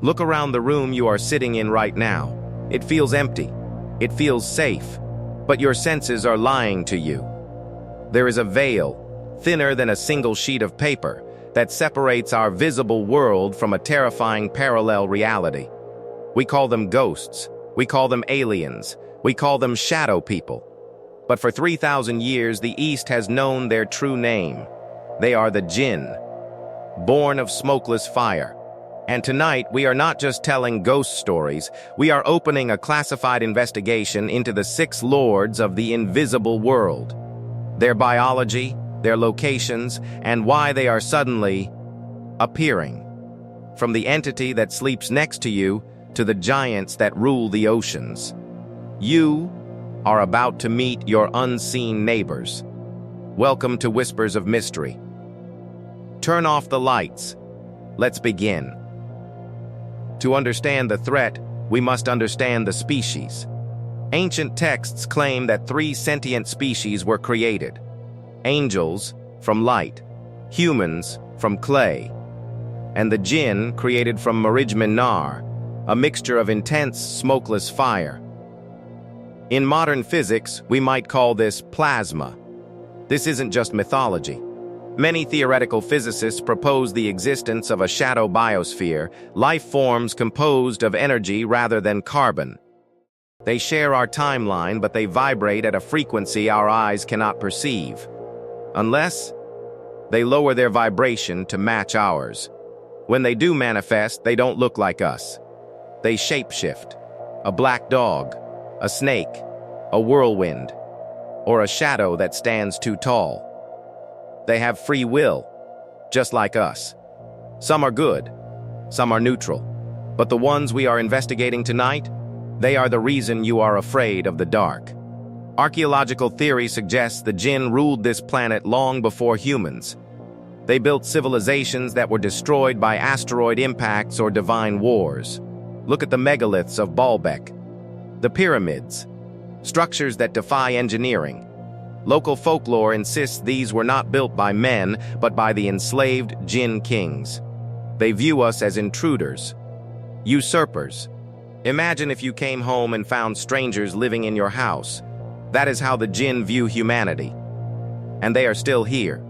Look around the room you are sitting in right now. It feels empty. It feels safe. But your senses are lying to you. There is a veil, thinner than a single sheet of paper, that separates our visible world from a terrifying parallel reality. We call them ghosts. We call them aliens. We call them shadow people. But for 3,000 years, the East has known their true name. They are the Jinn, born of smokeless fire. And tonight, we are not just telling ghost stories, we are opening a classified investigation into the 6 lords of the invisible world. Their biology, their locations, and why they are suddenly appearing. From the entity that sleeps next to you to the giants that rule the oceans. You are about to meet your unseen neighbors. Welcome to Whispers of Mystery. Turn off the lights. Let's begin. To understand the threat, we must understand the species. Ancient texts claim that 3 sentient species were created. Angels, from light. Humans, from clay. And the Jinn, created from Marijmen Nar, a mixture of intense, smokeless fire. In modern physics, we might call this plasma. This isn't just mythology. Many theoretical physicists propose the existence of a shadow biosphere, life forms composed of energy rather than carbon. They share our timeline, but they vibrate at a frequency our eyes cannot perceive. Unless they lower their vibration to match ours. When they do manifest, they don't look like us. They shapeshift. A black dog, a snake, a whirlwind, or a shadow that stands too tall. They have free will, just like us. Some are good, some are neutral. But the ones we are investigating tonight, they are the reason you are afraid of the dark. Archaeological theory suggests the Jinn ruled this planet long before humans. They built civilizations that were destroyed by asteroid impacts or divine wars. Look at the megaliths of Baalbek, the pyramids, structures that defy engineering. Local folklore insists these were not built by men, but by the enslaved Jinn kings. They view us as intruders, usurpers. Imagine if you came home and found strangers living in your house. That is how the Jinn view humanity. And they are still here,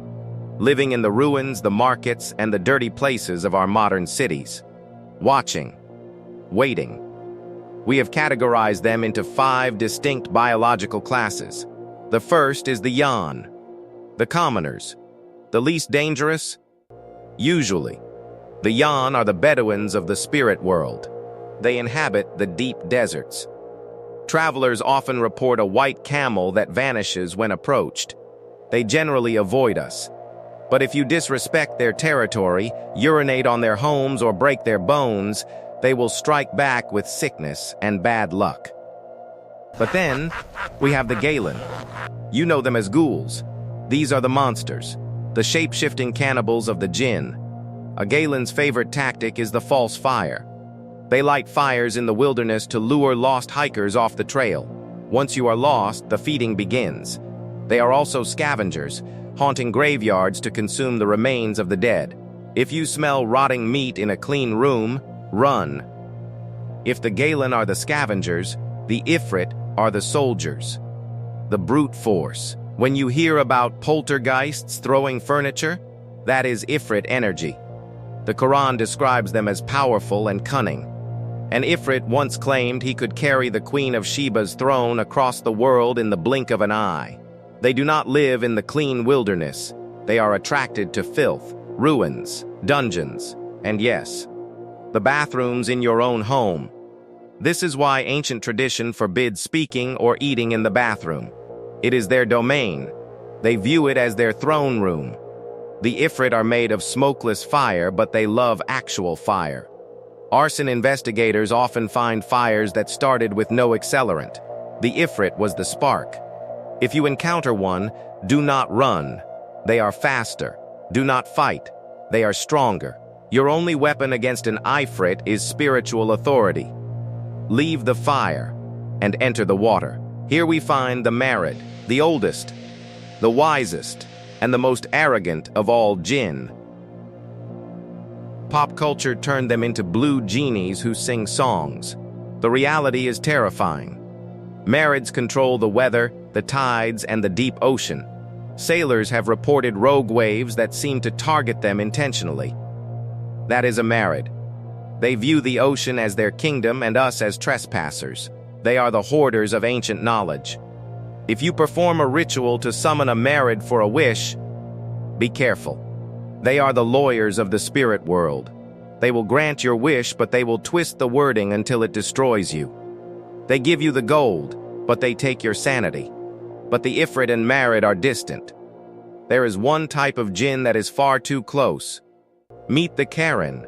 living in the ruins, the markets, and the dirty places of our modern cities. Watching, waiting. We have categorized them into 5 distinct biological classes. The first is the Jinn, the commoners, the least dangerous. Usually, the Jinn are the Bedouins of the spirit world. They inhabit the deep deserts. Travelers often report a white camel that vanishes when approached. They generally avoid us. But if you disrespect their territory, urinate on their homes, or break their bones, they will strike back with sickness and bad luck. But then, we have the Qarin. You know them as ghouls. These are the monsters, the shape-shifting cannibals of the Jinn. A Qarin's favorite tactic is the false fire. They light fires in the wilderness to lure lost hikers off the trail. Once you are lost, the feeding begins. They are also scavengers, haunting graveyards to consume the remains of the dead. If you smell rotting meat in a clean room, run. If the Qarin are the scavengers, the Ifrit are the soldiers. The brute force. When you hear about poltergeists throwing furniture, that is Ifrit energy. The Quran describes them as powerful and cunning. An Ifrit once claimed he could carry the Queen of Sheba's throne across the world in the blink of an eye. They do not live in the clean wilderness. They are attracted to filth, ruins, dungeons, and yes, the bathrooms in your own home. This is why ancient tradition forbids speaking or eating in the bathroom. It is their domain. They view it as their throne room. The Ifrit are made of smokeless fire, but they love actual fire. Arson investigators often find fires that started with no accelerant. The Ifrit was the spark. If you encounter one, do not run. They are faster. Do not fight. They are stronger. Your only weapon against an Ifrit is spiritual authority. Leave the fire and enter the water. Here we find the Marid, the oldest, the wisest, and the most arrogant of all Jinn. Pop culture turned them into blue genies who sing songs. The reality is terrifying. Marids control the weather, the tides, and the deep ocean. Sailors have reported rogue waves that seem to target them intentionally. That is a Marid. They view the ocean as their kingdom and us as trespassers. They are the hoarders of ancient knowledge. If you perform a ritual to summon a Marid for a wish, be careful. They are the lawyers of the spirit world. They will grant your wish, but they will twist the wording until it destroys you. They give you the gold, but they take your sanity. But the Ifrit and Marid are distant. There is one type of Jinn that is far too close. Meet the Qarin.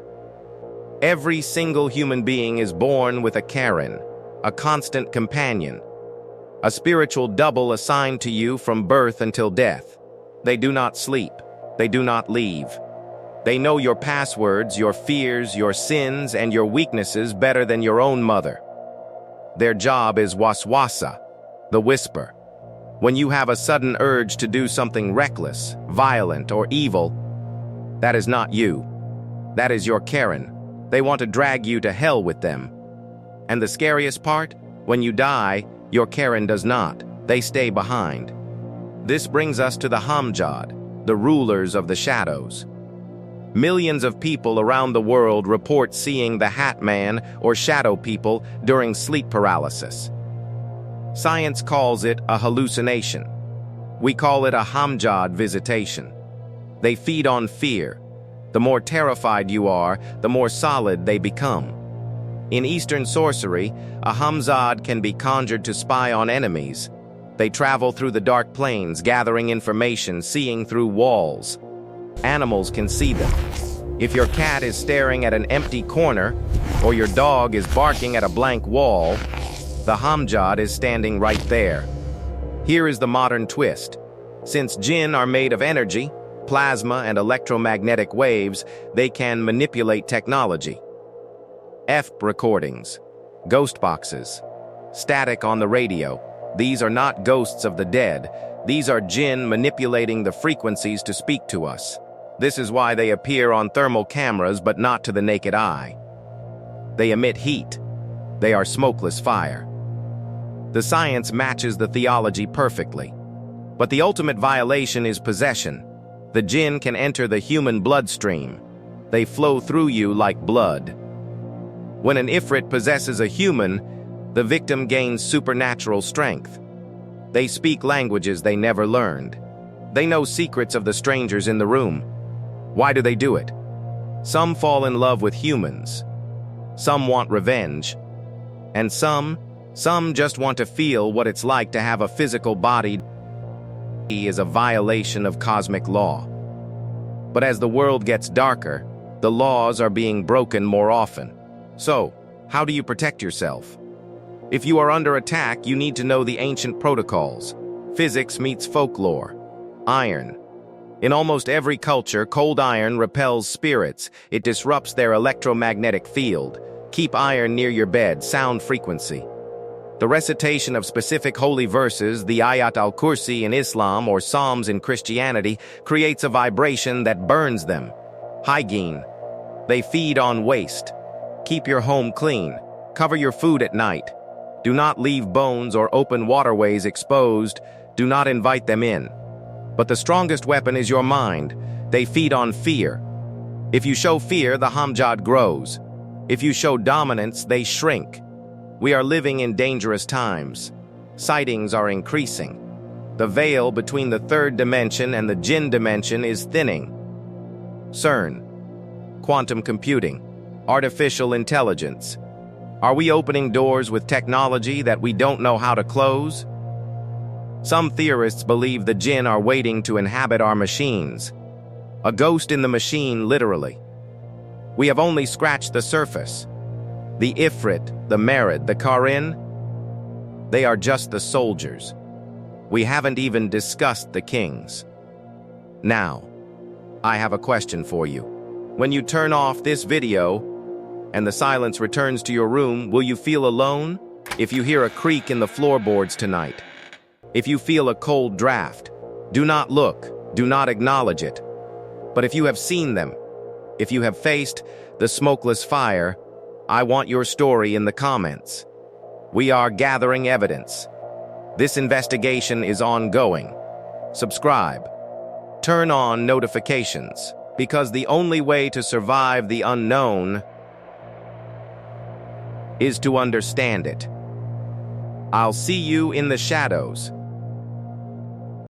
Every single human being is born with a Qarin, a constant companion, a spiritual double assigned to you from birth until death. They do not sleep. They do not leave. They know your passwords, your fears, your sins, and your weaknesses better than your own mother. Their job is waswasa, the whisper. When you have a sudden urge to do something reckless, violent, or evil, that is not you. That is your Qarin. They want to drag you to hell with them. And the scariest part? When you die, your Qarin does not. They stay behind. This brings us to the Hamjad, the rulers of the shadows. Millions of people around the world report seeing the Hat Man or shadow people during sleep paralysis. Science calls it a hallucination. We call it a Hamjad visitation. They feed on fear. The more terrified you are, the more solid they become. In Eastern sorcery, a Hamjad can be conjured to spy on enemies. They travel through the dark plains, gathering information, seeing through walls. Animals can see them. If your cat is staring at an empty corner, or your dog is barking at a blank wall, the Hamjad is standing right there. Here is the modern twist. Since Jinn are made of energy, plasma, and electromagnetic waves, they can manipulate technology. recordings, ghost boxes, static on the radio. These are not ghosts of the dead. These are Jinn manipulating the frequencies to speak to us. This is why they appear on thermal cameras but not to the naked eye. They emit heat. They are smokeless fire. The science matches the theology perfectly. But the ultimate violation is possession. The Jinn can enter the human bloodstream. They flow through you like blood. When an Ifrit possesses a human, the victim gains supernatural strength. They speak languages they never learned. They know secrets of the strangers in the room. Why do they do it? Some fall in love with humans. Some want revenge. And some just want to feel what it's like to have a physical body. Is a violation of cosmic law. But as the world gets darker, the laws are being broken more often. So, how do you protect yourself? If you are under attack, you need to know the ancient protocols. Physics meets folklore. Iron. In almost every culture, cold iron repels spirits. It disrupts their electromagnetic field. Keep iron near your bed, sound frequency. The recitation of specific holy verses, the Ayat al-Kursi in Islam or Psalms in Christianity, creates a vibration that burns them. Hygiene. They feed on waste. Keep your home clean. Cover your food at night. Do not leave bones or open waterways exposed. Do not invite them in. But the strongest weapon is your mind. They feed on fear. If you show fear, the Hamjad grows. If you show dominance, they shrink. We are living in dangerous times. Sightings are increasing. The veil between the third dimension and the Jinn dimension is thinning. CERN. Quantum computing. Artificial intelligence. Are we opening doors with technology that we don't know how to close? Some theorists believe the Jinn are waiting to inhabit our machines. A ghost in the machine, literally. We have only scratched the surface. The Ifrit, the Marid, the Qarin, they are just the soldiers. We haven't even discussed the kings. Now, I have a question for you. When you turn off this video and the silence returns to your room, will you feel alone? If you hear a creak in the floorboards tonight, if you feel a cold draft, do not look, do not acknowledge it. But if you have seen them, If you have faced the Smokeless Fire, I want your story in the comments. We are gathering evidence. This investigation is ongoing. Subscribe. Turn on notifications, because the only way to survive the unknown is to understand it. I'll see you in the shadows.